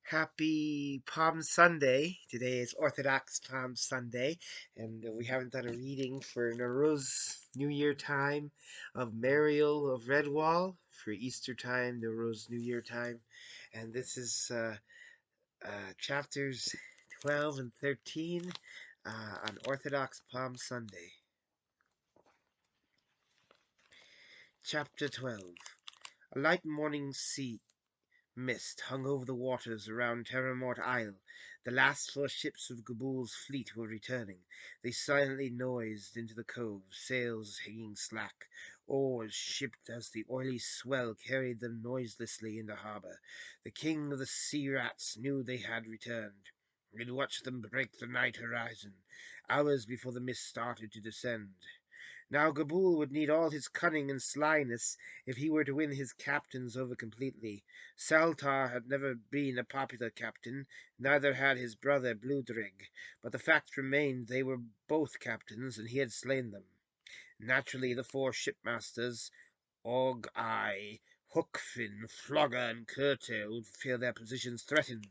Happy Palm Sunday. Today is Orthodox Palm Sunday, and we haven't done a reading for Nowruz New Year time of Mariel of Redwall for Easter time, Nowruz New Year time, and this is chapters 12 and 13 on Orthodox Palm Sunday. Chapter 12. A light morning sea mist hung over the waters around Terramort Isle. The last 4 ships of Gabul's fleet were returning. They silently noised into the cove, sails hanging slack, oars shipped as the oily swell carried them noiselessly into harbour. The king of the sea rats knew they had returned. He'd watched them break the night horizon, hours before the mist started to descend. Now Gabul would need all his cunning and slyness if he were to win his captains over completely. Saltar had never been a popular captain, neither had his brother Bludrig, but the fact remained they were both captains, and he had slain them. Naturally, the 4 shipmasters, Og-Eye, Hookfin, Flogger, and Curtail, would feel their positions threatened.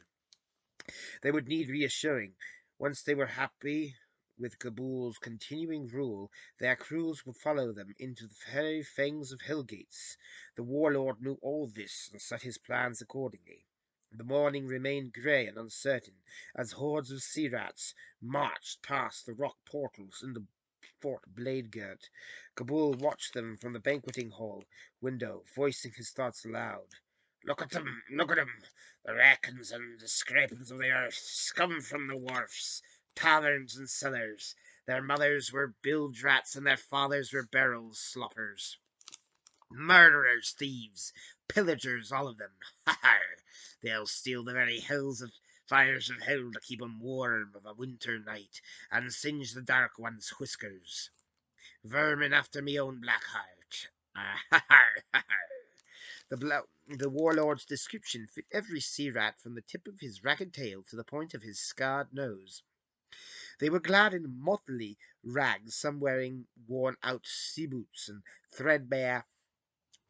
They would need reassuring. Once they were happy with Gabul's continuing rule, their crews would follow them into the very fangs of Hellgates. The warlord knew all this and set his plans accordingly. The morning remained grey and uncertain as hordes of sea rats marched past the rock portals in the Fort Bladegirt. Gabul watched them from the banqueting hall window, voicing his thoughts aloud. Look at them, look at them! The wreckings and the scrapings of the earth, scum from the wharfs, taverns and cellars. Their mothers were bilge rats and their fathers were barrel sloppers. Murderers, thieves, pillagers, all of them. Ha ha! They'll steal the very fires of hell to keep 'em warm of a winter night, and singe the Dark One's whiskers. Vermin after me own black heart. Ah, ha ha ha ha! The warlord's description fit every sea rat from the tip of his ragged tail to the point of his scarred nose. They were clad in motley rags, some wearing worn-out sea boots and threadbare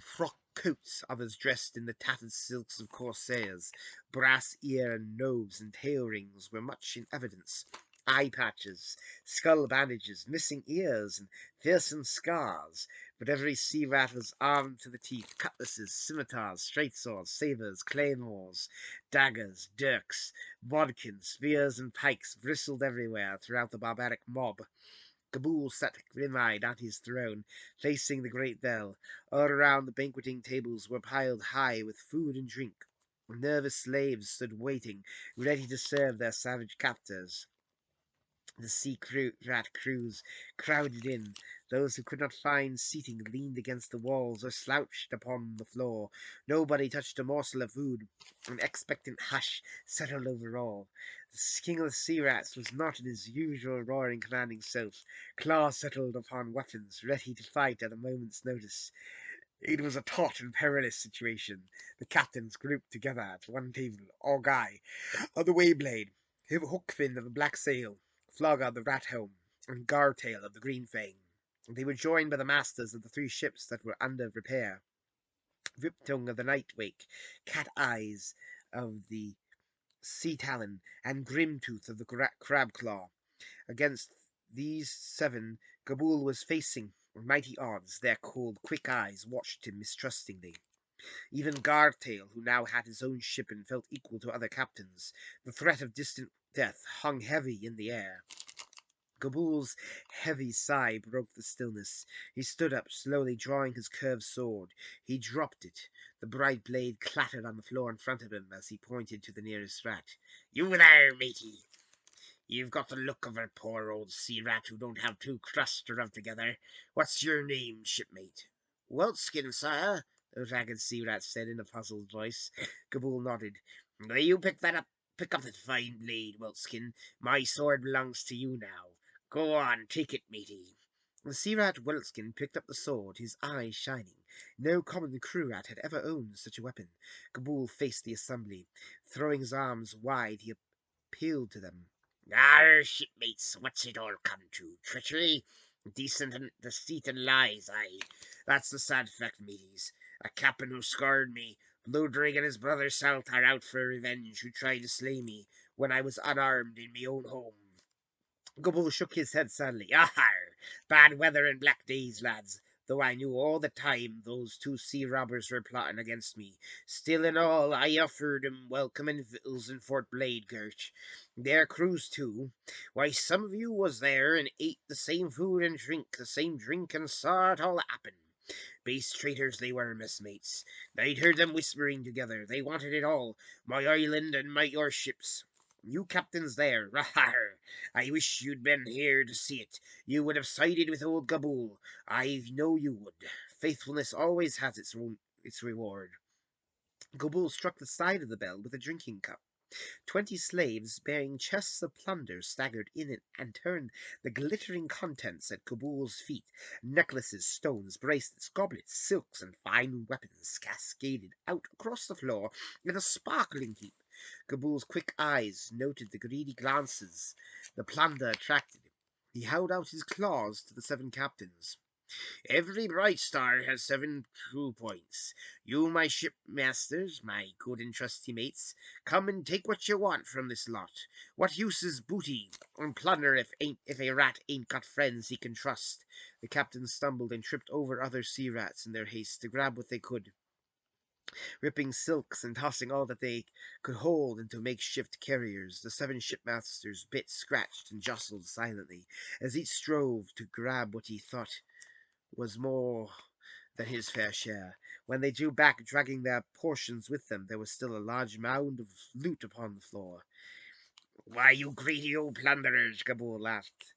frock coats, others dressed in the tattered silks of corsairs. Brass ear and nose and tail rings were much in evidence. Eye patches, skull bandages, missing ears, and fearsome scars. But every sea rat was armed to the teeth: cutlasses, scimitars, straight swords, sabres, claymores, daggers, dirks, bodkins, spears, and pikes bristled everywhere throughout the barbaric mob. Gabul sat grim-eyed on his throne, facing the great bell. All around the banqueting tables were piled high with food and drink. Nervous slaves stood waiting, ready to serve their savage captors. The rat crews crowded in. Those who could not find seating leaned against the walls or slouched upon the floor. Nobody touched a morsel of food. An expectant hush settled over all. The king of the sea rats was not in his usual roaring, commanding self. Claws settled upon weapons, ready to fight at a moment's notice. It was a taut and perilous situation. The captains grouped together at one table: Og-Eye of the Wayblade, Hookfin of the Black Sail, Flogger of the Rat Helm, and Gartail of the Green Fang. They were joined by the masters of the 3 ships that were under repair: Riptongue of the Nightwake, Cat Eyes of the Sea Talon, and Grimtooth of the Crabclaw. Against these 7 Gabul was facing mighty odds. Their cold, quick eyes watched him mistrustingly. Even Gartail, who now had his own ship and felt equal to other captains. The threat of distant death hung heavy in the air. Gabul's heavy sigh broke the stillness. He stood up, slowly drawing his curved sword. He dropped it. The bright blade clattered on the floor in front of him as he pointed to the nearest rat. You there, matey! You've got the look of a poor old sea rat who don't have 2 crusts to rub together. What's your name, shipmate? Weltskin, sire, the ragged sea rat said in a puzzled voice. Gabul nodded. You pick up that fine blade, Weltskin. My sword belongs to you now. Go on, take it, matey. The sea rat Weltskin picked up the sword, his eyes shining. No common crew rat had ever owned such a weapon. Gabul faced the assembly. Throwing his arms wide, he appealed to them. Arr, shipmates, what's it all come to? Treachery? Deceit and lies, aye. That's the sad fact, mateys. A captain who scored me, Ludwig and his brother Salt are out for revenge, who tried to slay me when I was unarmed in me own home. Gobble shook his head sadly. Ahar! Bad weather and black days, lads. Though I knew all the time those two sea robbers were plotting against me, still in all I offered 'em welcome and victuals in Fort Bladegirt. Their crews too. Why, some of you was there and ate the same food and drink the same drink and saw it all happen. Base traitors they were, messmates. I'd heard them whispering together. They wanted it all, my island and your ships. You captains there, rahar! I wish you'd been here to see it. You would have sided with old Gabool. I know you would. Faithfulness always has its reward. Gabool struck the side of the bell with a drinking cup. 20 slaves bearing chests of plunder staggered in it and turned the glittering contents at Gabool's feet. Necklaces, stones, bracelets, goblets, silks, and fine weapons cascaded out across the floor in a sparkling heap. Gabool's quick eyes noted the greedy glances the plunder attracted. He held out his claws to the 7 captains. Every bright star has 7 true points. You, my shipmasters, my good and trusty mates, come and take what you want from this lot. What use is booty and plunder if a rat ain't got friends he can trust? The captains stumbled and tripped over other sea rats in their haste to grab what they could, ripping silks and tossing all that they could hold into makeshift carriers. The 7 shipmasters bit, scratched, and jostled silently as each strove to grab what he thought was more than his fair share. When they drew back, dragging their portions with them, there was still a large mound of loot upon the floor. Why, you greedy old plunderers, Gabor laughed.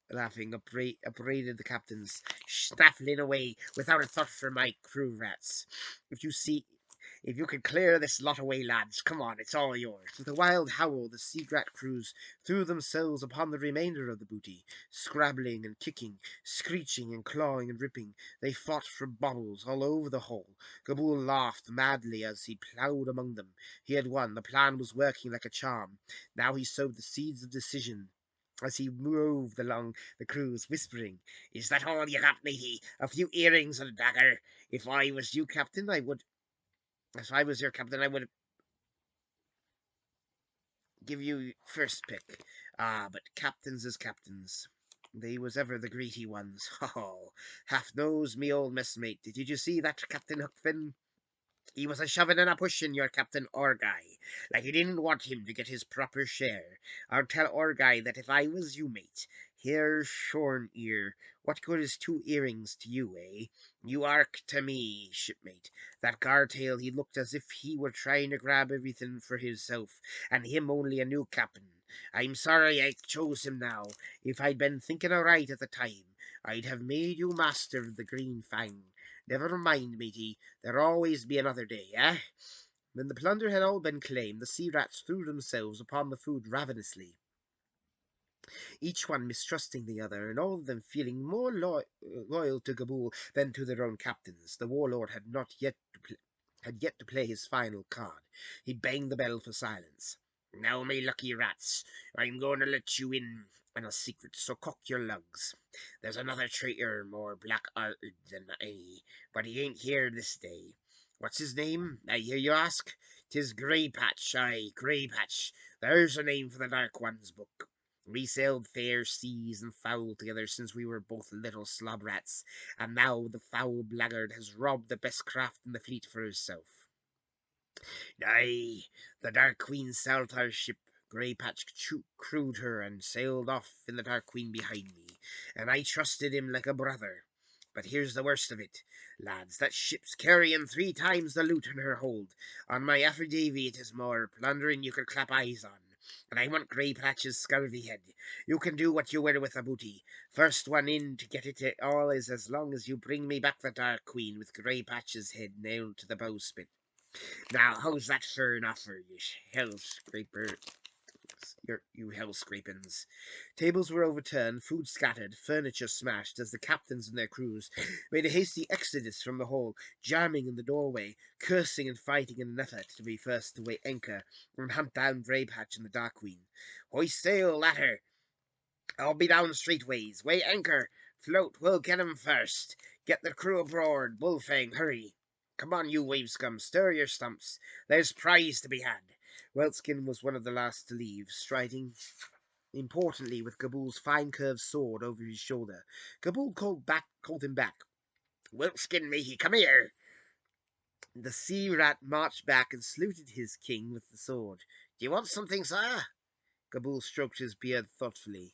Laughing, upbraided the captains, snaffling away without a thought for my crew rats. If you could clear this lot away, lads, come on, it's all yours. With a wild howl, the sea rat crews threw themselves upon the remainder of the booty, scrabbling and kicking, screeching and clawing and ripping. They fought for baubles all over the hall. Gabool laughed madly as he ploughed among them. He had won. The plan was working like a charm. Now he sowed the seeds of decision as he moved along the cruise, whispering, "Is that all you got, matey? A few earrings and a dagger? If I was you, captain, if I was your captain, I would give you first pick. Ah, but captains is captains. They was ever the greedy ones. Oh, half knows me old messmate. Did you see that, Captain Hookfin? He was a shoving and a pushing your Captain Orguy, like he didn't want him to get his proper share. I'll tell Orguy that if I was you, mate. Here's shorn ear. What good is 2 earrings to you, eh? You ark to me, shipmate. That Gartail, he looked as if he were trying to grab everything for himself, and him only a new captain. I'm sorry I chose him now. If I'd been thinking aright at the time, I'd have made you master of the Green Fang. Never mind, matey. There'll always be another day, eh? When the plunder had all been claimed, the sea rats threw themselves upon the food ravenously, each one mistrusting the other, and all of them feeling more loyal to Gabool than to their own captains. The warlord had yet to play his final card. He banged the bell for silence. Now, my lucky rats, I'm going to let you in on a secret, so cock your lugs. There's another traitor more black-hearted than I, but he ain't here this day. What's his name, I hear you ask? 'Tis Grey Patch, aye, Grey Patch. There's a name for the Dark One's book. We sailed fair seas and foul together since we were both little slob rats, and now the foul blackguard has robbed the best craft in the fleet for himself. Aye, the Dark Queen sailed our ship. Grey Patch crewed her and sailed off in the Dark Queen behind me, and I trusted him like a brother. But here's the worst of it, lads. That ship's carrying 3 times the loot in her hold. On my affidavit it is more plundering you could clap eyes on. And I want Grey Patch's scurvy head. You can do what you will with the booty. First one in to get it all is as long as you bring me back the Dark Queen with Grey Patch's head nailed to the bowsprit. Now, how's that for an offer, you hell scraper? You hell scrapings. Tables were overturned, food scattered, furniture smashed as the captains and their crews made a hasty exodus from the hall, jamming in the doorway, cursing and fighting in an effort to be first to weigh anchor and hunt down Grey Patch and the Dark Queen. Hoist sail, latter! I'll be down straightways. Weigh anchor! Float, we'll get 'em first. Get the crew aboard. Bullfang, hurry! Come on, you wave scum, stir your stumps. There's prize to be had. Weltskin was one of the last to leave, striding importantly with Gabool's fine curved sword over his shoulder. Gabool called him back. Weltskin, matey, come here. The sea rat marched back and saluted his king with the sword. Do you want something, sire? Gabool stroked his beard thoughtfully.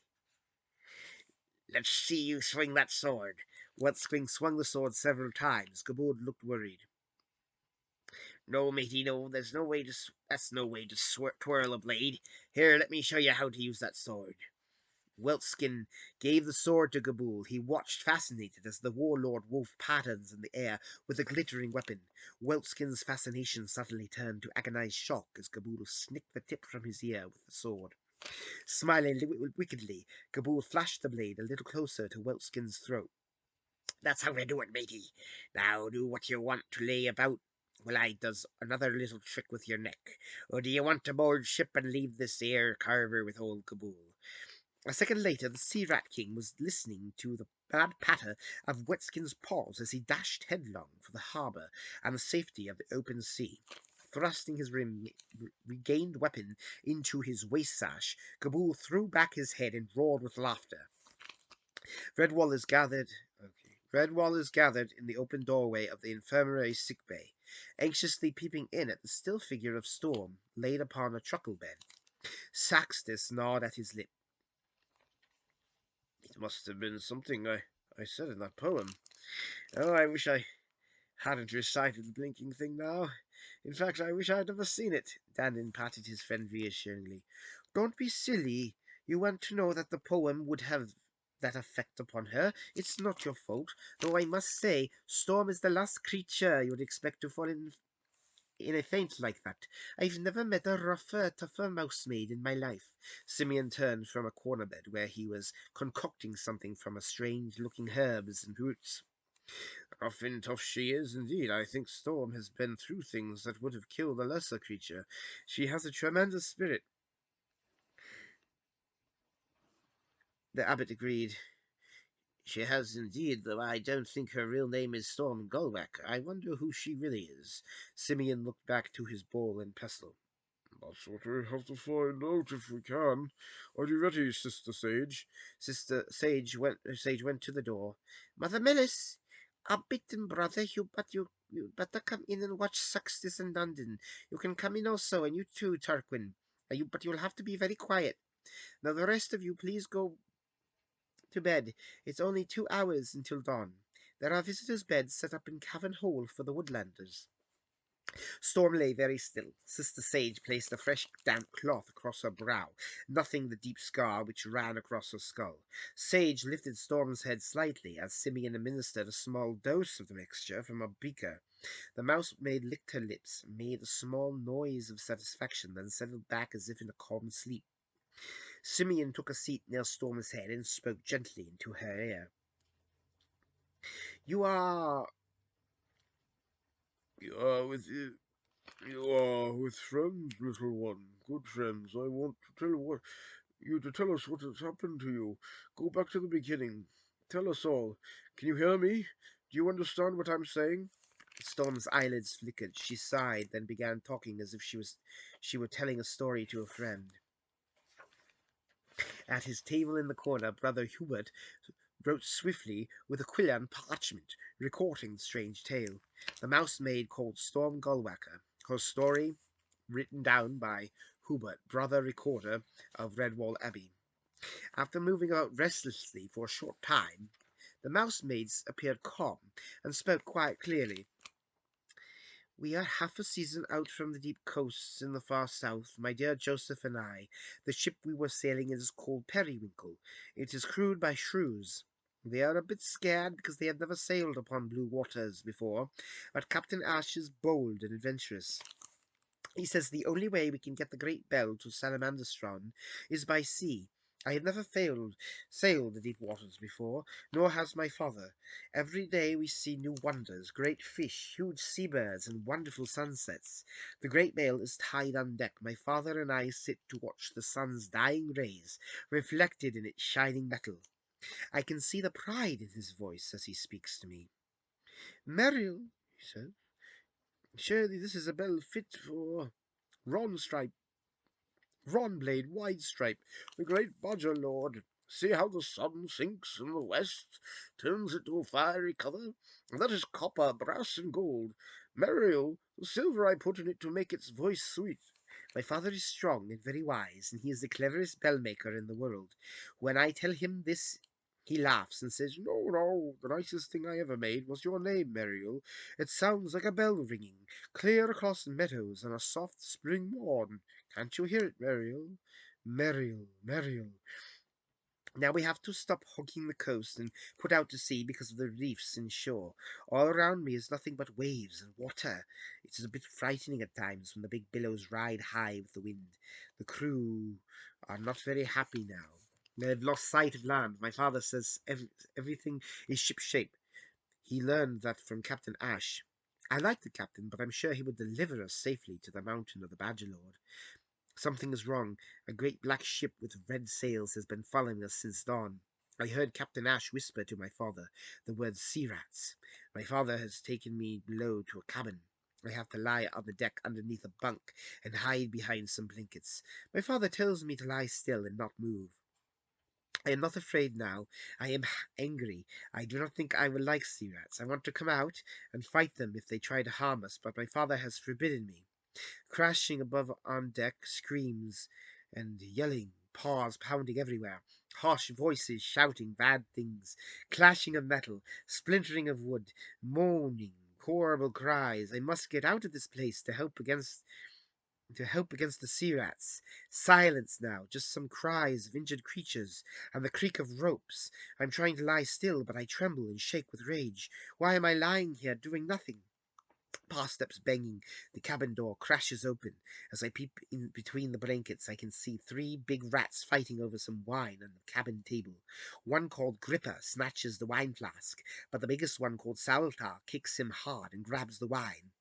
Let's see you swing that sword. Weltskin swung the sword several times. Gabool looked worried. No, matey, no. There's no way to. That's no way to twirl a blade. Here, let me show you how to use that sword. Weltskin gave the sword to Gabool. He watched fascinated as the warlord wove patterns in the air with a glittering weapon. Weltskin's fascination suddenly turned to agonized shock as Gabool snicked the tip from his ear with the sword. Smiling wickedly, Gabool flashed the blade a little closer to Weltskin's throat. That's how we do it, matey. Now do what you want to lay about while I does another little trick with your neck. Or do you want to board ship and leave this air carver with old Gabool? A second later, the Sea Rat King was listening to the bad patter of Wetskin's paws as he dashed headlong for the harbour and the safety of the open sea. Thrusting his regained weapon into his waist sash, Gabool threw back his head and roared with laughter. Redwall is gathered. Redwall is gathered in the open doorway of the infirmary sick bay, anxiously peeping in at the still figure of Storm laid upon a truckle bed. Saxtus gnawed at his lip. It must have been something I said in that poem. Oh, I wish I hadn't recited the blinking thing now. In fact, I wish I'd never seen it. Dandin patted his friend reassuringly. Don't be silly. You want to know that the poem would have that effect upon her. It's not your fault, though I must say, Storm is the last creature you'd expect to fall in a faint like that. I've never met a rougher, tougher mousemaid in my life. Simeon turned from a corner bed where he was concocting something from a strange-looking herbs and roots. Rough and tough she is, indeed. I think Storm has been through things that would have killed a lesser creature. She has a tremendous spirit. The abbot agreed. She has indeed, though I don't think her real name is Storm Gulwack. I wonder who she really is. Simeon looked back to his ball and pestle. That's what we have to find out if we can. Are you ready, Sister Sage? Sage went to the door. Mother Melis, a bitten brother, you better come in and watch Suxtus and London. You can come in also, and you too, Tarquin. But you'll have to be very quiet. Now the rest of you, please go to bed. It's only 2 hours until dawn. There are visitors' beds set up in Cavern Hole for the Woodlanders. Storm lay very still. Sister Sage placed a fresh damp cloth across her brow, nothing the deep scar which ran across her skull. Sage lifted Storm's head slightly as Simeon administered a small dose of the mixture from a beaker. The mousemaid licked her lips, made a small noise of satisfaction, then settled back as if in a calm sleep. Simeon took a seat near Storm's head and spoke gently into her ear. You are... You are with You are with friends, little one. Good friends. I want to tell us what has happened to you. Go back to the beginning. Tell us all. Can you hear me? Do you understand what I'm saying? Storm's eyelids flickered. She sighed, then began talking as if she were telling a story to a friend. At his table in the corner, Brother Hubert wrote swiftly with a quill and parchment, recording the strange tale. The mousemaid called Storm Gullwacker. Her story, written down by Hubert, brother recorder of Redwall Abbey. After moving about restlessly for a short time, the mousemaids appeared calm and spoke quite clearly. We are half a season out from the deep coasts in the far south, my dear Joseph and I. The ship we were sailing in is called Periwinkle. It is crewed by shrews. They are a bit scared because they have never sailed upon blue waters before, but Captain Ash is bold and adventurous. He says the only way we can get the Great Bell to Salamanderstron is by sea. I have never sailed the deep waters before, nor has my father. Every day we see new wonders, great fish, huge seabirds, and wonderful sunsets. The Great Bell is tied on deck. My father and I sit to watch the sun's dying rays reflected in its shining metal. I can see the pride in his voice as he speaks to me. Mariel, he says, Surely this is a bell fit for Ronstripe, Ronblade, Widestripe, the great Bodger Lord. See how the sun sinks in the west, turns it to a fiery colour? That is copper, brass, and gold. Mariel, the silver I put in it to make its voice sweet. My father is strong and very wise, and he is the cleverest bell maker in the world. When I tell him this, he laughs and says, "No, no, the nicest thing I ever made was your name, Mariel. It sounds like a bell ringing, clear across meadows on a soft spring morn. Can't you hear it, Mariel? Mariel, Mariel." Now we have to stop hogging the coast and put out to sea because of the reefs and shore. All around me is nothing but waves and water. It is a bit frightening at times when the big billows ride high with the wind. The crew are not very happy now. They've lost sight of land. My father says everything is shipshape. He learned that from Captain Ash. I like the captain, but I'm sure he would deliver us safely to the mountain of the Badger Lord. Something is wrong. A great black ship with red sails has been following us since dawn. I heard Captain Ash whisper to my father the word sea rats. My father has taken me below to a cabin. I have to lie on the deck underneath a bunk and hide behind some blankets. My father tells me to lie still and not move. I am not afraid now. I am angry. I do not think I will like sea rats. I want to come out and fight them if they try to harm us, but my father has forbidden me. Crashing above on deck, screams and yelling, paws pounding everywhere, harsh voices shouting bad things, clashing of metal, splintering of wood, moaning, horrible cries. I must get out of this place to help against the sea rats. Silence now, just some cries of injured creatures and the creak of ropes. I'm trying to lie still, but I tremble and shake with rage. Why am I lying here doing nothing? Pa steps banging. The cabin door crashes open. As I peep in between the blankets, I can see three big rats fighting over some wine on the cabin table. One called Gripper snatches the wine flask, but the biggest one called Saltar kicks him hard and grabs the wine.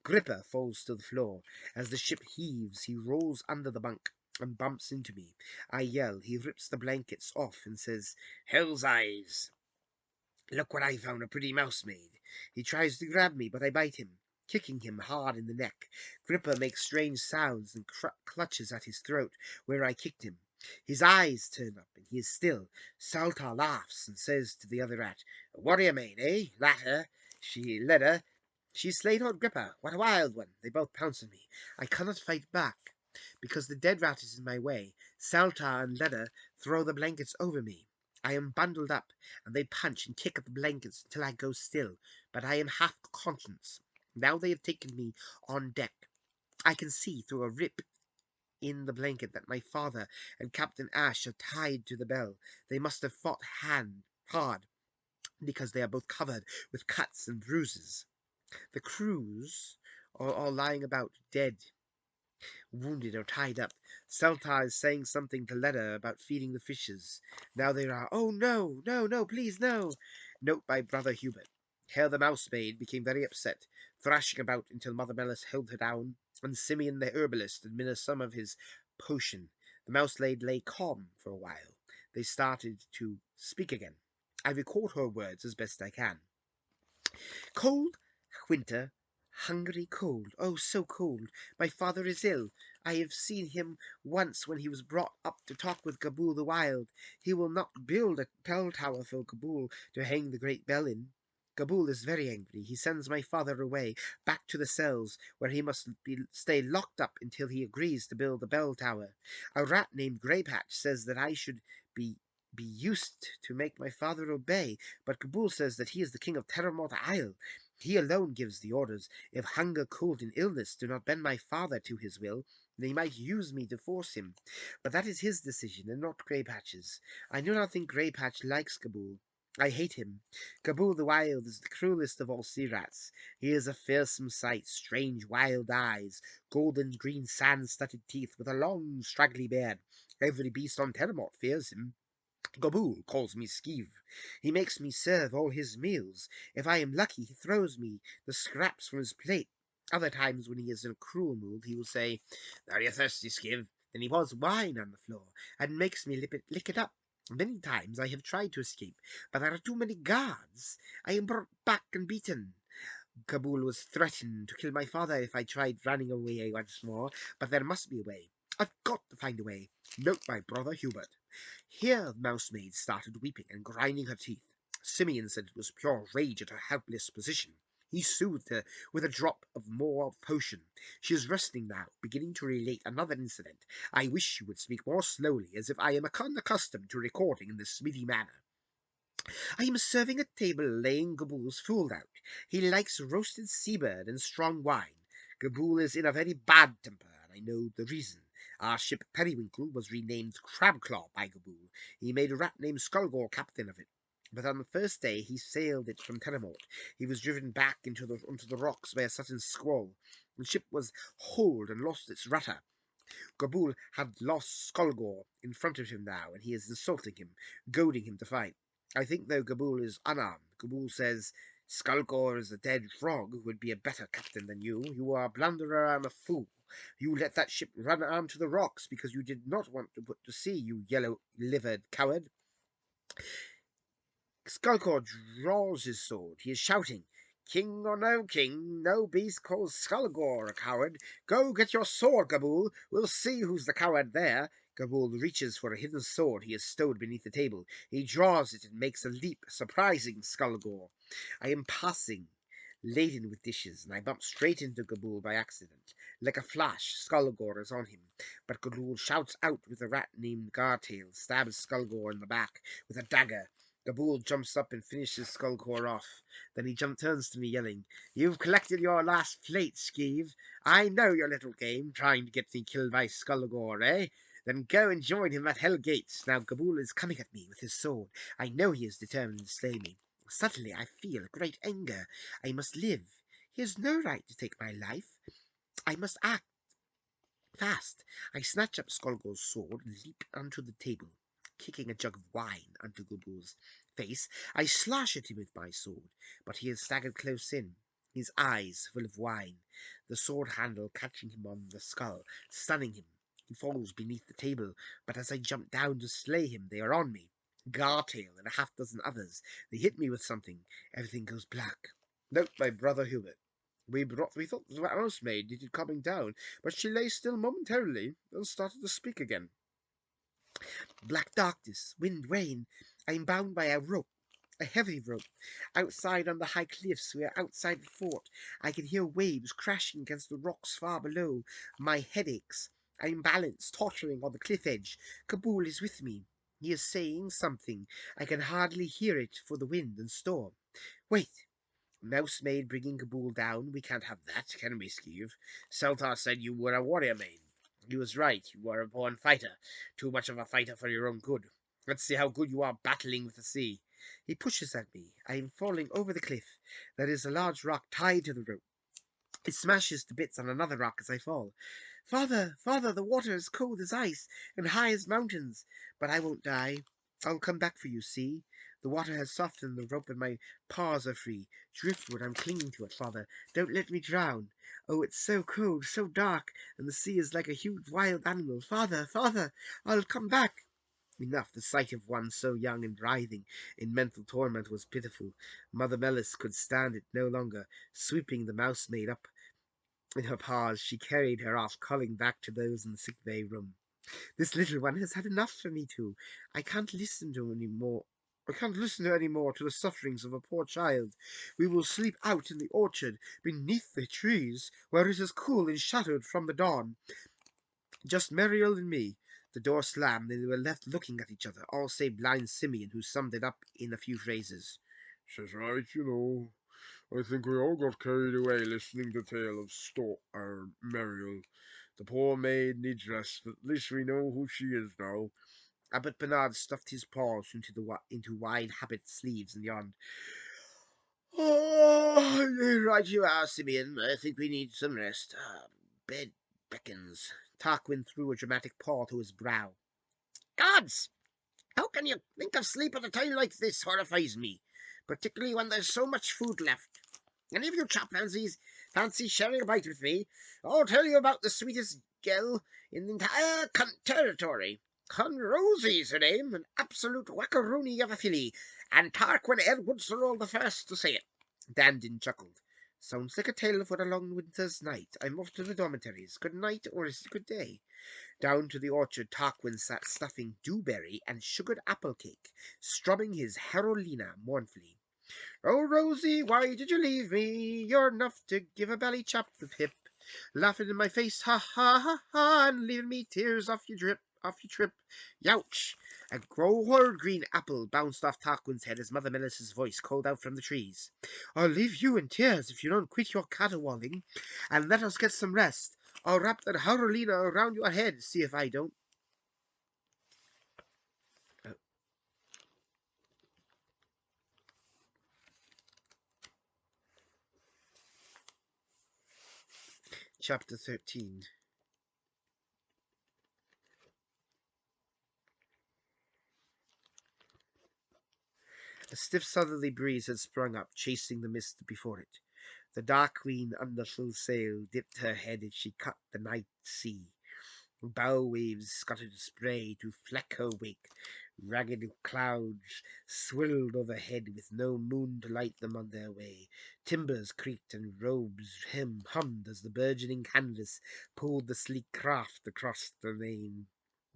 Gripper falls to the floor. As the ship heaves, he rolls under the bunk and bumps into me. I yell. He rips the blankets off and says, "Hell's eyes! Look what I found a pretty mouse made." He tries to grab me, but I bite him, kicking him hard in the neck. Gripper makes strange sounds and clutches at his throat where I kicked him. His eyes turn up and he is still. Saltar laughs and says to the other rat, "Warrior maid, eh? Latter. She slayed old Gripper. What a wild one." They both pounce on me. I cannot fight back because the dead rat is in my way. Saltar and Leather throw the blankets over me. I am bundled up, and they punch and kick at the blankets until I go still, but I am half conscious. Now they have taken me on deck. I can see through a rip in the blanket that my father and Captain Ash are tied to the bell. They must have fought hard, because they are both covered with cuts and bruises. The crews are all lying about, dead, wounded, or tied up. Saltar is saying something to Leda about feeding the fishes. Now they are, "Oh, no, no, no, please, no." Note by Brother Hubert. Hare the mousemaid became very upset, thrashing about until Mother Melis held her down, and Simeon the herbalist administered some of his potion. The mousemaid lay calm for a while. They started to speak again. I record her words as best I can. "Cold winter, hungry cold, oh so cold. My father is ill. I have seen him once when he was brought up to talk with Gabool the Wild. He will not build a bell tower for Gabool to hang the great bell in. Gabool is very angry. He sends my father away, back to the cells, where he must stay locked up until he agrees to build a bell tower. A rat named Greypatch says that I should be used to make my father obey, but Gabool says that he is the king of Terramort Isle. He alone gives the orders. If hunger, cold, and illness do not bend my father to his will, they might use me to force him. But that is his decision, and not Greypatch's. I do not think Greypatch likes Gabool. I hate him. Gabool the Wild is the cruelest of all sea rats. He is a fearsome sight, strange wild eyes, golden green sand-studded teeth, with a long straggly beard. Every beast on Terramort fears him. Gabool calls me Skeeve. He makes me serve all his meals. If I am lucky, he throws me the scraps from his plate. Other times, when he is in a cruel mood, he will say, "Are you thirsty, Skeeve?" Then he pours wine on the floor and makes me lick it up. Many times I have tried to escape, but there are too many guards. I am brought back and beaten. Kabul was threatened to kill my father if I tried running away once more, but there must be a way. I've got to find a way. Note my brother Hubert. Here the mousemaid started weeping and grinding her teeth. Simeon said it was pure rage at her helpless position. He soothed her with a drop of more potion. She is resting now, beginning to relate another incident. I wish you would speak more slowly, as if I am unaccustomed to recording in this speedy manner. I am serving at table laying Gabul's food out. He likes roasted seabird and strong wine. Gabul is in a very bad temper, and I know the reason. Our ship Periwinkle was renamed Crabclaw by Gabul. He made a rat named Skullgore captain of it. But on the first day he sailed it from Telemort. He was driven back onto the rocks by a sudden squall. The ship was holed and lost its rudder. Gabul had lost Skolgor in front of him now, and he is insulting him, goading him to fight. I think, though, Gabul is unarmed. Gabul says, Skolgor is a dead frog who would be a better captain than you. You are a blunderer and a fool. You let that ship run onto the rocks because you did not want to put to sea, you yellow-livered coward. Skullcore draws his sword. He is shouting, King or no king, no beast calls Skullgore a coward. Go get your sword, Gabul. We'll see who's the coward there. Gabul reaches for a hidden sword he has stowed beneath the table. He draws it and makes a leap, surprising Skullgore. I am passing, laden with dishes, and I bump straight into Gabul by accident. Like a flash, Skullgore is on him, but Gabul shouts out with a rat named Gartail, stabs Skullgore in the back with a dagger. Gabul jumps up and finishes Skullcore off. Then he turns to me, yelling, You've collected your last plate, Skeeve. I know your little game, trying to get me killed by Skullcore, eh? Then go and join him at Hell Gates. Now Gabul is coming at me with his sword. I know he is determined to slay me. Suddenly I feel a great anger. I must live. He has no right to take my life. I must act fast. I snatch up Skolgo's sword and leap onto the table. Kicking a jug of wine onto Gabul's face, I slash at him with my sword, but he has staggered close in, his eyes full of wine, the sword handle catching him on the skull, stunning him. He falls beneath the table, but as I jump down to slay him, they are on me. Gartail and a half dozen others. They hit me with something. Everything goes black. Note my brother Hubert. We thought the housemaid needed calming down, but she lay still momentarily and started to speak again. Black darkness, wind, rain. I am bound by a rope, a heavy rope. Outside on the high cliffs, we are outside the fort. I can hear waves crashing against the rocks far below. My head aches. I am balanced, tottering on the cliff edge. Kabul is with me. He is saying something. I can hardly hear it for the wind and storm. Wait! Mousemaid bringing Kabul down. We can't have that, can we, Skeeve? Seltar said you were a warrior maid. He was right. You are a born fighter. Too much of a fighter for your own good. Let's see how good you are battling with the sea. He pushes at me. I am falling over the cliff. There is a large rock tied to the rope. It smashes to bits on another rock as I fall. Father, father, the water is cold as ice and high as mountains. But I won't die. I'll come back for you, see? The water has softened the rope and my paws are free. Driftwood, I'm clinging to it, father. Don't let me drown. Oh, it's so cold, so dark, and the sea is like a huge wild animal. Father, father, I'll come back. Enough, the sight of one so young and writhing in mental torment was pitiful. Mother Melis could stand it no longer. Sweeping the mousemaid up in her paws, she carried her off, calling back to those in the sick bay room. This little one has had enough for me too. I can't listen to any more. I can't listen to any more to the sufferings of a poor child. We will sleep out in the orchard, beneath the trees, where it is cool and shadowed from the dawn. Just Mariel and me. The door slammed, and they were left looking at each other, all save blind Simeon, who summed it up in a few phrases. She's right, you know. I think we all got carried away listening to the tale of Mariel. The poor maid needs rest, but at least we know who she is now. Abbot Bernard stuffed his paws into wide habit sleeves and yawned. Oh, right you are, Simeon. I think we need some rest. Bed beckons. Tarquin threw a dramatic paw to his brow. Gods! How can you think of sleep at a time like this? Horrifies me. Particularly when there's so much food left. Any of you fancy sharing a bite with me? I'll tell you about the sweetest girl in the entire territory. Con Rosie's her name, an absolute wackaroony of a filly, and Tarquin Edwards are all the first to say it. Dandin chuckled. Sounds like a tale for a long winter's night. I'm off to the dormitories. Good night, or is it good day? Down to the orchard Tarquin sat stuffing dewberry and sugared apple cake, strumming his Carolina mournfully. Oh, Rosie, why did you leave me? You're enough to give a belly chap the pip. Laughing in my face, ha ha ha ha, and leaving me tears off your trip. Youch! A grower green apple bounced off Tarquin's head as Mother Melissa's voice called out from the trees. I'll leave you in tears if you don't quit your caterwauling, and let us get some rest. I'll wrap that Harolina around your head, see if I don't. Uh, Chapter 13. A stiff southerly breeze had sprung up, chasing the mist before it. The Dark Queen, under full sail, dipped her head as she cut the night sea. Bow waves scuttered spray to fleck her wake. Ragged clouds swirled overhead with no moon to light them on their way. Timbers creaked and robes hummed as the burgeoning canvas pulled the sleek craft across the main.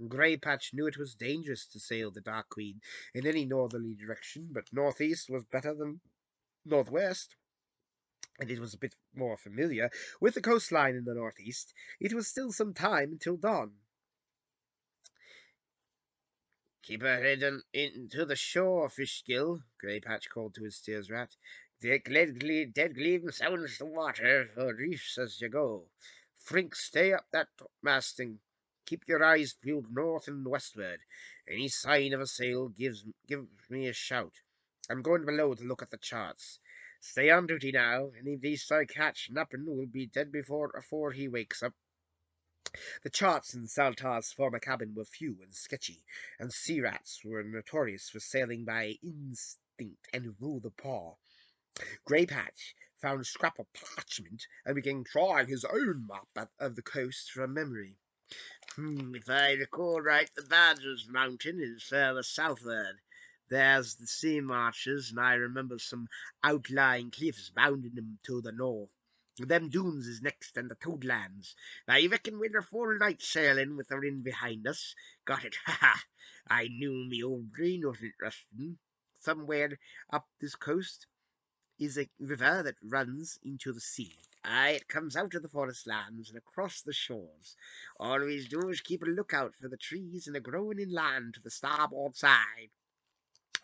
Grey Patch knew it was dangerous to sail the Dark Queen in any northerly direction, but northeast was better than northwest, and it was a bit more familiar with the coastline in the northeast. It was still some time until dawn. Keep her head into the shore, Fishgill, Grey Patch called to his steers rat. Dead gleam sounds the water for reefs as you go. Frink, stay up that topmast and keep your eyes peeled north and westward. Any sign of a sail give me a shout. I'm going below to look at the charts. Stay on duty now. Any beast I catch napping will be dead afore he wakes up. The charts in Saltar's former cabin were few and sketchy, and sea rats were notorious for sailing by instinct and rule the paw. Grey Patch found a scrap of parchment and began drawing his own map of the coast from memory. If I recall right, the Badger's Mountain is further southward. There's the sea marshes, and I remember some outlying cliffs bounding them to the north. Them dunes is next, and the Toadlands. I reckon we're a full night sailing with the wind behind us. Got it, ha ha! I knew me old green was interesting. Somewhere up this coast is a river that runs into the sea. Aye, it comes out of the forest lands and across the shores. Always do is keep a lookout for the trees and a growing in land to the starboard side.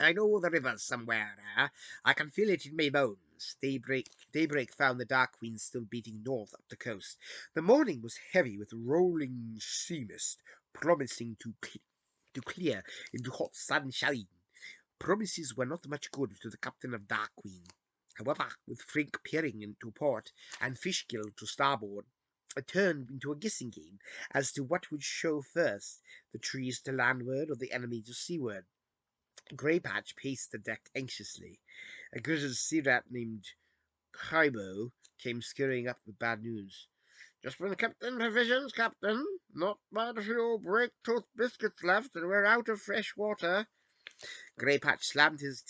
I know the river's somewhere there. I can feel it in my bones. Daybreak found the Dark Queen still beating north up the coast. The morning was heavy with rolling sea mist, promising to clear into hot sunshine. Promises were not much good to the captain of Dark Queen. However, with Frink peering into port and Fishgill to starboard, it turned into a guessing game as to what would show first, the trees to landward or the enemy to seaward. Grey Patch paced the deck anxiously. A grizzled sea rat named Kaibo came scurrying up with bad news. Just from the captain provisions, Captain. Not but a few break-tooth biscuits left, and we're out of fresh water. Grey Patch slammed his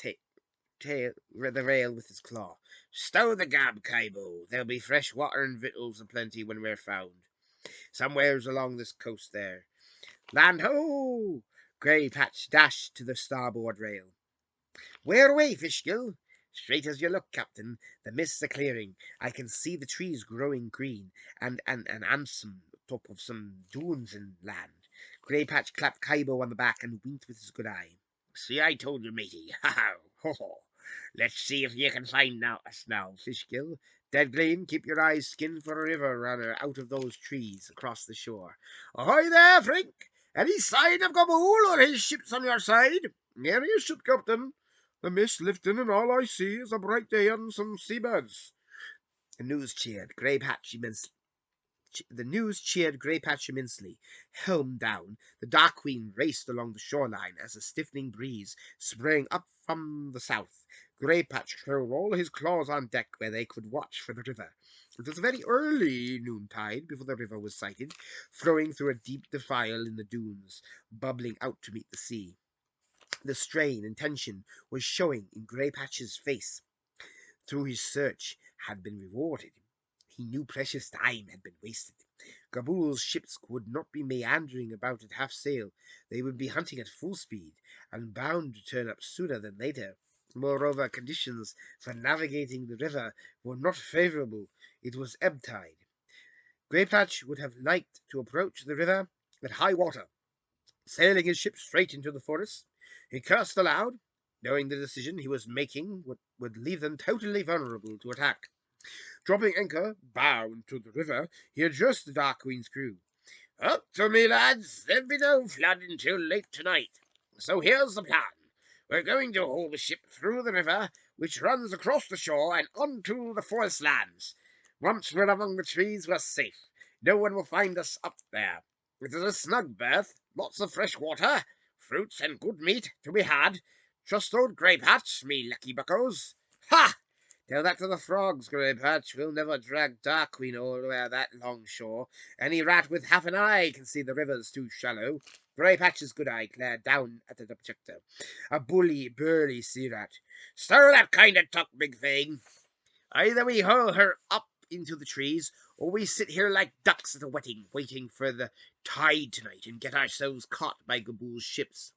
the rail with his claw. Stow the gab, Kaibo. There'll be fresh water and victuals aplenty when we're found. Somewheres along this coast there. Land ho! Grey Patch dashed to the starboard rail. Where away, Fishgill? Straight as you look, Captain. The mists are clearing. I can see the trees growing green, and some top of some dunes and land. Grey Patch clapped Kaibo on the back and winked with his good eye. See, I told you, matey. Ha ha! Ho ho! Let's see if you can find us now, Fishgill. Dead Gleam, keep your eyes skinned for a river runner out of those trees across the shore. Ahoy there, Frink! Any sign of Gabool or his ships on your side? Here you should, Captain. The mist lifting, and all I see is a bright day and some seabirds. The news cheered Grey Patch immensely. Helm down, the Dark Queen raced along the shoreline as a stiffening breeze sprang up from the south. Grey Patch curled all his claws on deck where they could watch for the river. It was very early noontide before the river was sighted, flowing through a deep defile in the dunes, bubbling out to meet the sea. The strain and tension was showing in Grey Patch's face. Through his search, had been rewarded. He knew precious time had been wasted. Gabool's ships would not be meandering about at half sail. They would be hunting at full speed, and bound to turn up sooner than later. Moreover, conditions for navigating the river were not favourable. It was ebb tide. Greypatch would have liked to approach the river at high water, sailing his ship straight into the forest. He cursed aloud, knowing the decision he was making would leave them totally vulnerable to attack. Dropping anchor, bound to the river, he addressed the Dark Queen's crew. Up to me, lads. There'll be no flood until late tonight. So here's the plan. We're going to haul the ship through the river, which runs across the shore and onto the forest lands. Once we're among the trees, we're safe. No one will find us up there. It is a snug berth, lots of fresh water, fruits and good meat to be had. Trust old Greypatch, me lucky buckos. Ha! Tell that to the frogs, Greypatch. We'll never drag Dark Queen all the way that long shore. Any rat with half an eye can see the river's too shallow. Greypatch's good eye glared down at the objector. A bully, burly sea rat. Stir that kind of talk, big thing. Either we hurl her up into the trees, or we sit here like ducks at a wetting, waiting for the tide tonight and get ourselves caught by Gabool's ships.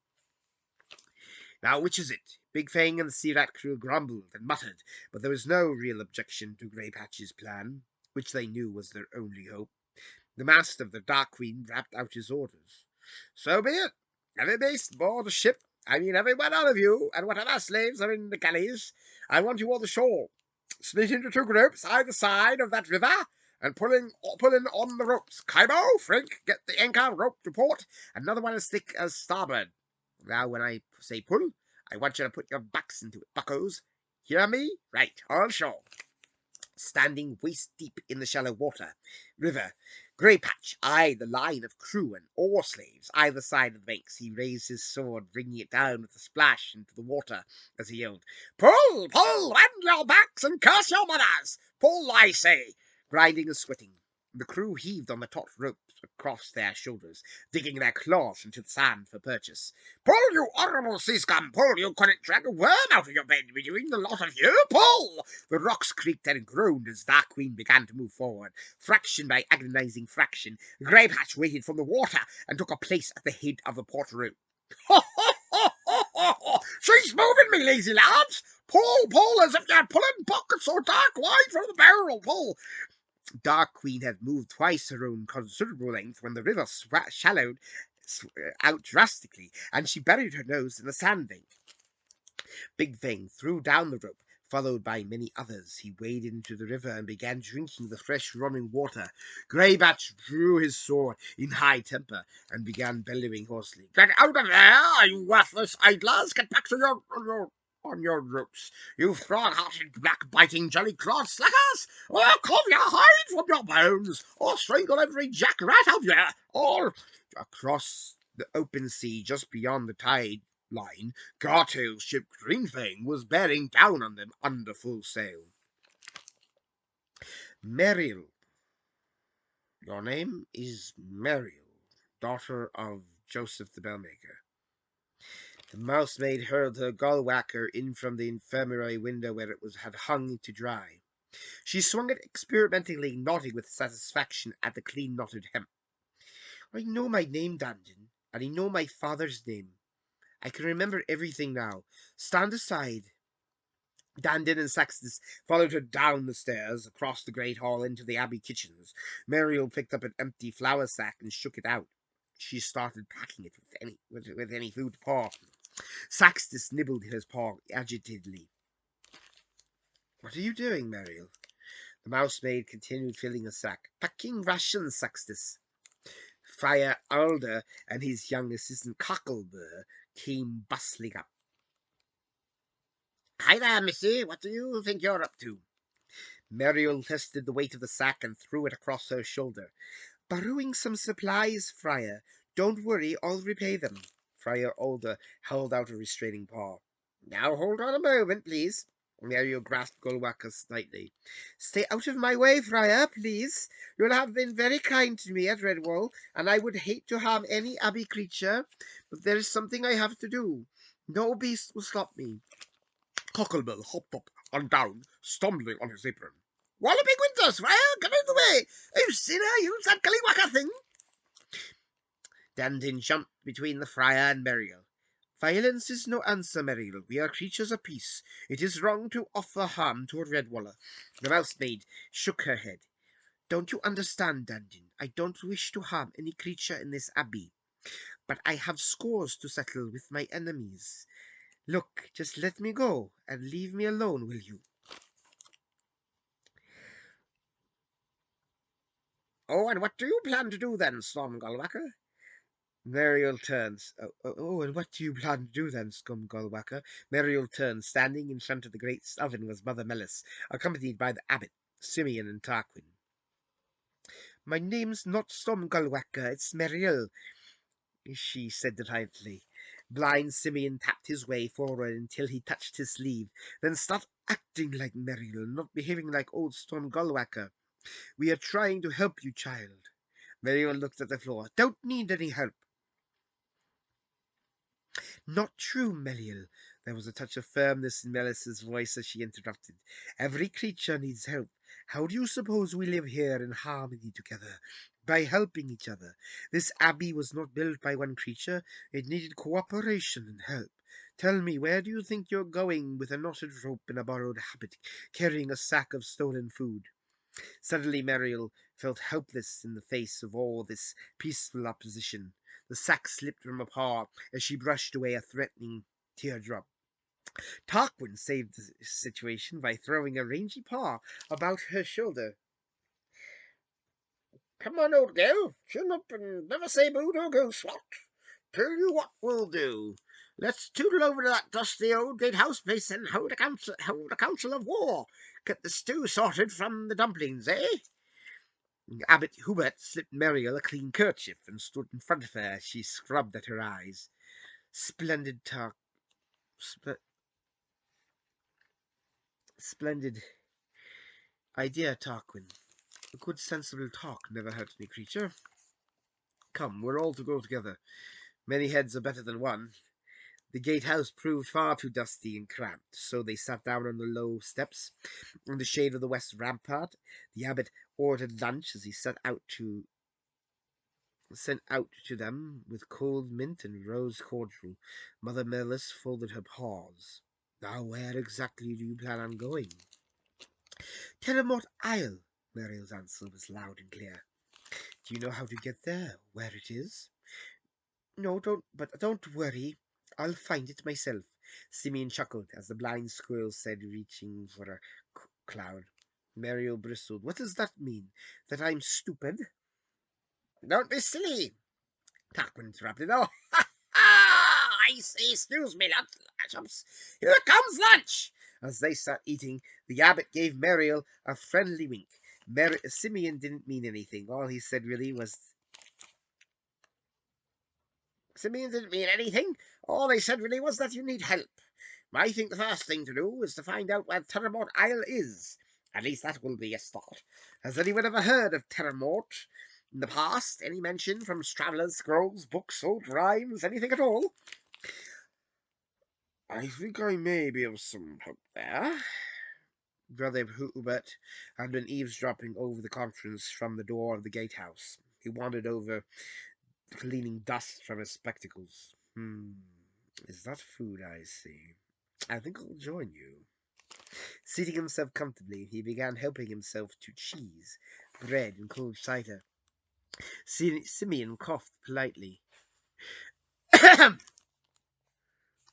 Now, which is it? Big Fang and the Sea Rat crew grumbled and muttered, but there was no real objection to Greypatch's plan, which they knew was their only hope. The master of the Dark Queen rapped out his orders. So be it. Every beast aboard the ship, I mean every one of you, and whatever slaves are in the galleys, I want you on the shore. Split into two groups either side of that river, and pulling on the ropes. Kaibo, Frank, get the anchor rope to port. Another one as thick as starboard. Now, when I say pull, I want you to put your backs into it, buckos. Hear me? Right, on shore. Standing waist deep in the shallow river, Greypatch eyed the line of crew and oar slaves either side of the banks. He raised his sword, bringing it down with a splash into the water as he yelled, "Pull, pull, bend your backs and curse your mothers! Pull, I say!" Grinding and sweating, the crew heaved on the taut ropes across their shoulders, digging their claws into the sand for purchase. "Pull, you horrible sea scum! Pull! You couldn't drag a worm out of your bed between the lot of you! Pull!" The rocks creaked and groaned as Dark Queen began to move forward. Fraction by agonizing fraction, Greypatch waited from the water and took a place at the head of the port rope. "Ho, ho, ho, ho, ho, ho! She's moving me, lazy lads! Pull, pull, as if you're pulling buckets or dark wine from the barrel! Pull!" Dark Queen had moved twice her own considerable length when the river shallowed out drastically, and she buried her nose in the sandbank. Big Fang threw down the rope, followed by many others. He waded into the river and began drinking the fresh running water. Greypatch drew his sword in high temper and began bellowing hoarsely. "Get out of there, you worthless idlers! Get back to your ropes, you fraud-hearted, black-biting, jelly-clawed slackers! Or I'll carve your hide from your bones, or strangle every jack-rat of you, or—" Across the open sea just beyond the tide line, Gartail's ship Greenfang was bearing down on them under full sail. Mariel. Your name is Mariel, daughter of Joseph the Bellmaker. The mousemaid hurled her gull-whacker in from the infirmary window where it had hung to dry. She swung it experimentally, nodding with satisfaction at the clean-knotted hem. "I know my name, Dandin, and I know my father's name. I can remember everything now. Stand aside." Dandin and Saxtus followed her down the stairs, across the great hall into the abbey kitchens. Mariel picked up an empty flour sack and shook it out. She started packing it with any food to paw. Saxtus nibbled his paw agitatedly. "What are you doing, Mariel?" The mousemaid continued filling the sack. "Packing rations, Saxtus." Friar Alder and his young assistant Cocklebur came bustling up. "Hi there, missy. What do you think you're up to?" Mariel tested the weight of the sack and threw it across her shoulder. "Borrowing some supplies, Friar. Don't worry, I'll repay them." Friar Alder held out a restraining paw. "Now hold on a moment, please." Mariel grasped Golwaka slightly. "Stay out of my way, Friar, please. You have been very kind to me at Redwall, and I would hate to harm any abbey creature, but there is something I have to do. No beast will stop me." Cocklebell hopped up and down, stumbling on his apron. Walloping Winters, Friar, get out of the way! I've seen her use that Gallywhacker thing! Dandin jumped between the friar and Mariel. Violence is no answer, Mariel. We are creatures of peace. It is wrong to offer harm to a Redwaller. The mouse maid shook her head. Don't you understand, Dandin? I don't wish to harm any creature in this abbey. But I have scores to settle with my enemies. Look, just let me go and leave me alone, will you? Oh, and what do you plan to do then, Storm Gullwhacker? Mariel turns. And what do you plan to do then, Scum Gullwhacker? Mariel turns. Standing in front of the great oven was Mother Melis, accompanied by the abbot, Simeon, and Tarquin. My name's not Storm Gullwhacker, it's Mariel, she said defiantly. Blind Simeon tapped his way forward until he touched his sleeve. Then stop acting like Mariel, not behaving like old Storm Gullwhacker. We are trying to help you, child. Mariel looked at the floor. Don't need any help. Not true, Meliel. There was a touch of firmness in Melis's voice as she interrupted. Every creature needs help. How do you suppose we live here in harmony together? By helping each other. This abbey was not built by one creature. It needed cooperation and help. Tell me, where do you think you're going with a knotted rope and a borrowed habit, carrying a sack of stolen food? Suddenly Mariel felt helpless in the face of all this peaceful opposition. The sack slipped from her paw as she brushed away a threatening teardrop. Tarquin saved the situation by throwing a rangy paw about her shoulder. Come on, old girl, chin up and never say boo or go swat. Tell you what we'll do. Let's tootle over to that dusty old gatehouse place and hold a council of war. Get the stew sorted from the dumplings, eh? Abbot Hubert slipped Mariel a clean kerchief and stood in front of her as she scrubbed at her eyes. Splendid splendid idea, Tarquin. A good sensible talk never hurt any creature. Come, we're all to go together. Many heads are better than one. The gatehouse proved far too dusty and cramped, so they sat down on the low steps in the shade of the west rampart. The abbot ordered lunch as he sent out to them with cold mint and rose cordial. Mother Melis folded her paws. Now, where exactly do you plan on going? Terramort Isle. Mariel's answer was loud and clear. Do you know how to get there? Where it is? No, don't worry. I'll find it myself. Simeon chuckled as the blind squirrel said, reaching for a cloud. Mariel bristled. What does that mean? That I'm stupid? Don't be silly, Tarquin interrupted. Oh, I say, excuse me, chumps. Here comes lunch. As they sat eating, the abbot gave Mariel a friendly wink. Simeon didn't mean anything. All he said really was... Simeon didn't mean anything. All he said really was that you need help. I think the first thing to do is to find out where Terramort Isle is. At least that will be a start. Has anyone ever heard of Terramort in the past? Any mention from travellers, scrolls, books, old rhymes, anything at all? I think I may be of some help there. Brother Hubert had been eavesdropping over the conference from the door of the gatehouse. He wandered over, cleaning dust from his spectacles. Is that food I see? I think I'll join you. Seating himself comfortably, he began helping himself to cheese, bread, and cold cider. Simeon coughed politely.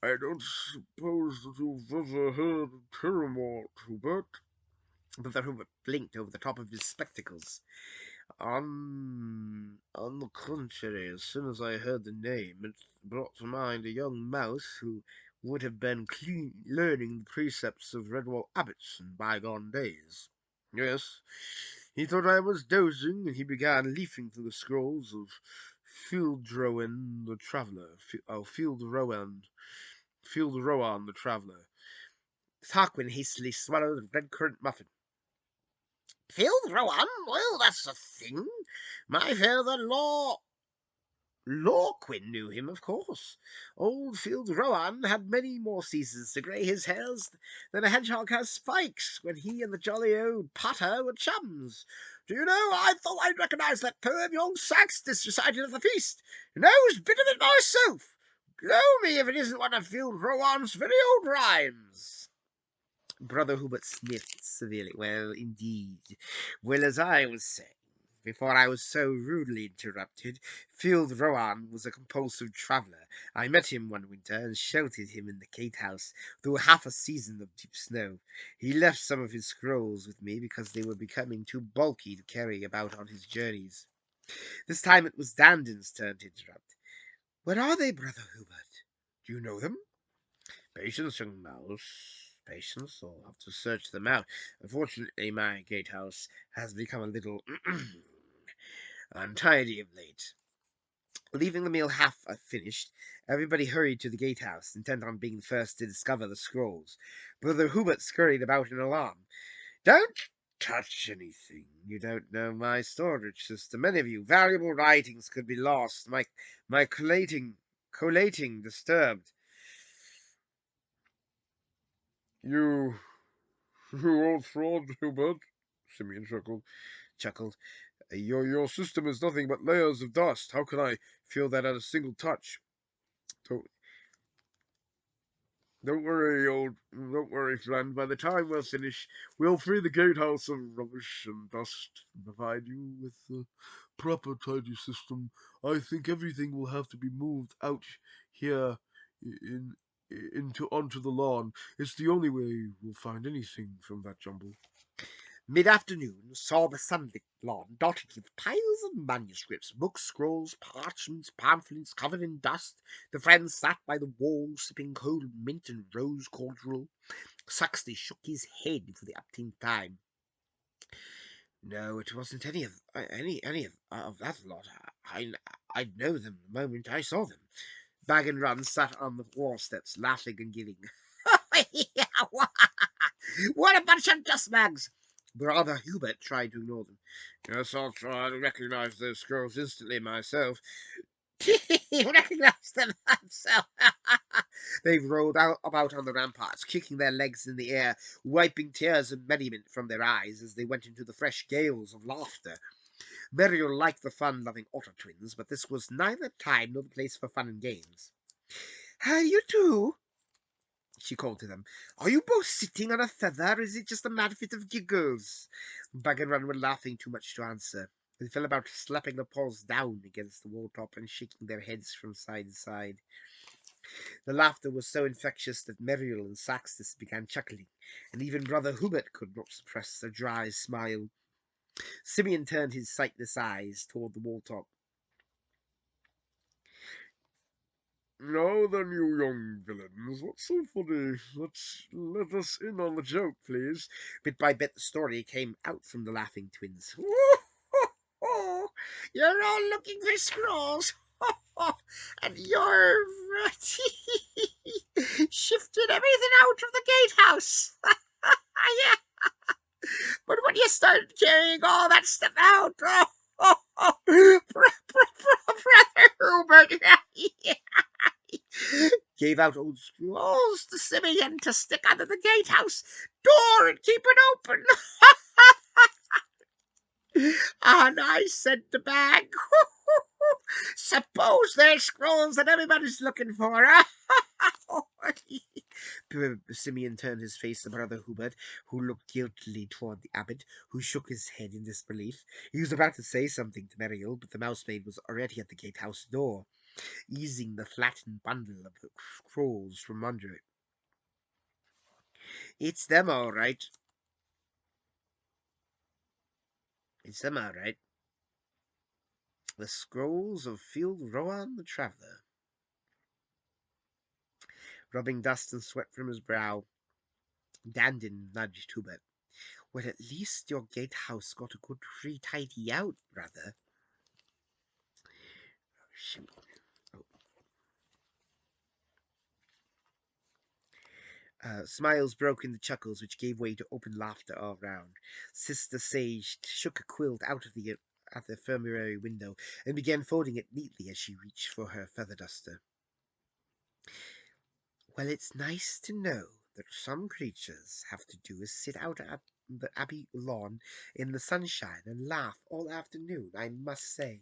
I don't suppose that you've ever heard of Terramort, Hubert. Brother Hubert blinked over the top of his spectacles. On the contrary, as soon as I heard the name, it brought to mind a young mouse who would have been learning the precepts of Redwall abbots in bygone days. Yes, he thought I was dozing, and he began leafing through the scrolls of Fieldrowan the Traveller. Fieldrowan the Traveller. Tarquin hastily swallowed a red currant muffin. Fieldrowan? Well, that's a thing. My father-in-law Lorquin knew him, of course. Old Field Rowan had many more seasons to grey his hairs than a hedgehog has spikes when he and the jolly old Potter were chums. Do you know, I thought I'd recognise that poem young Saxtus recited at the feast. You know, a bit of it myself. Blow me if it isn't one of Field Rowan's very old rhymes. Brother Hubert sniffed severely. Well, indeed. Well, as I was saying, before I was so rudely interrupted, Field Rowan was a compulsive traveller. I met him one winter and sheltered him in the gatehouse through half a season of deep snow. He left some of his scrolls with me because they were becoming too bulky to carry about on his journeys. This time it was Dandin's turn to interrupt. Where are they, Brother Hubert? Do you know them? Patience, young mouse. Patience, I'll have to search them out. Unfortunately, my gatehouse has become a little untidy of late. Leaving the meal half finished, everybody hurried to the gatehouse, intent on being the first to discover the scrolls. Brother Hubert scurried about in alarm. Don't touch anything. You don't know my storage system. Many of you valuable writings could be lost. My collating disturbed. You, you old fraud, Hubert, Simeon chuckled. Your system is nothing but layers of dust. How can I feel that at a single touch? Don't, don't worry, friend. By the time we're finished, we'll free the gatehouse of rubbish and dust and provide you with a proper tidy system. I think everything will have to be moved out here in into onto the lawn. It's the only way we'll find anything from that jumble. Mid-afternoon saw the sunlit lawn dotted with piles of manuscripts, books, scrolls, parchments, pamphlets covered in dust. The friends sat by the wall, sipping cold mint and rose cordial. Saxty shook his head for the upteenth time. No, it wasn't any of that lot. I'd know them the moment I saw them. Bag and Run sat on the wall steps, laughing and giggling. What a bunch of dustbags! Brother Hubert tried to ignore them. Yes, I'll try to recognize those scrolls instantly myself. He recognized them himself. They rolled out about on the ramparts, kicking their legs in the air, wiping tears of merriment from their eyes as they went into the fresh gales of laughter. Mariel liked the fun-loving otter twins, but this was neither time nor the place for fun and games. Hi, you two, she called to them. Are you both sitting on a feather, or is it just a mad fit of giggles? Bug and Run were laughing too much to answer. They fell about slapping their paws down against the wall top and shaking their heads from side to side. The laughter was so infectious that Mariel and Saxtus began chuckling, and even Brother Hubert could not suppress a dry smile. Simeon turned his sightless eyes toward the wall top. Now then, you young villains, what's so funny? Let us in on the joke, please. Bit by bit, the story came out from the laughing twins. You're all looking for scrolls, and you're shifted everything out of the gatehouse. Yeah, but when you start carrying all that stuff out, Brother Hubert gave out old scrolls to Simeon to stick under the gatehouse door and keep it open. And I sent the bag. Suppose there's scrolls that everybody's looking for, huh? Simeon turned his face to Brother Hubert, who looked guiltily toward the abbot, who shook his head in disbelief. He was about to say something to Mariel, but the mousemaid was already at the gatehouse door, easing the flattened bundle of scrolls from under it. It's them, all right. It's them, all right. The scrolls of Field Rowan the Traveller. Rubbing dust and sweat from his brow, Dandin nudged Hubert. Well, at least your gatehouse got a good free tidy out, brother. Smiles broke into chuckles, which gave way to open laughter all round. Sister Sage shook a quilt at the infirmary window and began folding it neatly as she reached for her feather duster. Well, it's nice to know that some creatures have to do is sit out at the Abbey lawn in the sunshine and laugh all afternoon, I must say.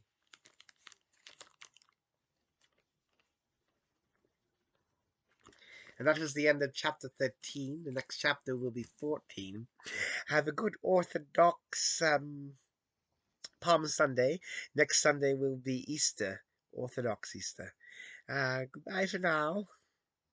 And that was the end of chapter 13. The next chapter will be 14. Have a good Orthodox Palm Sunday. Next Sunday will be Easter, Orthodox Easter. Goodbye for now.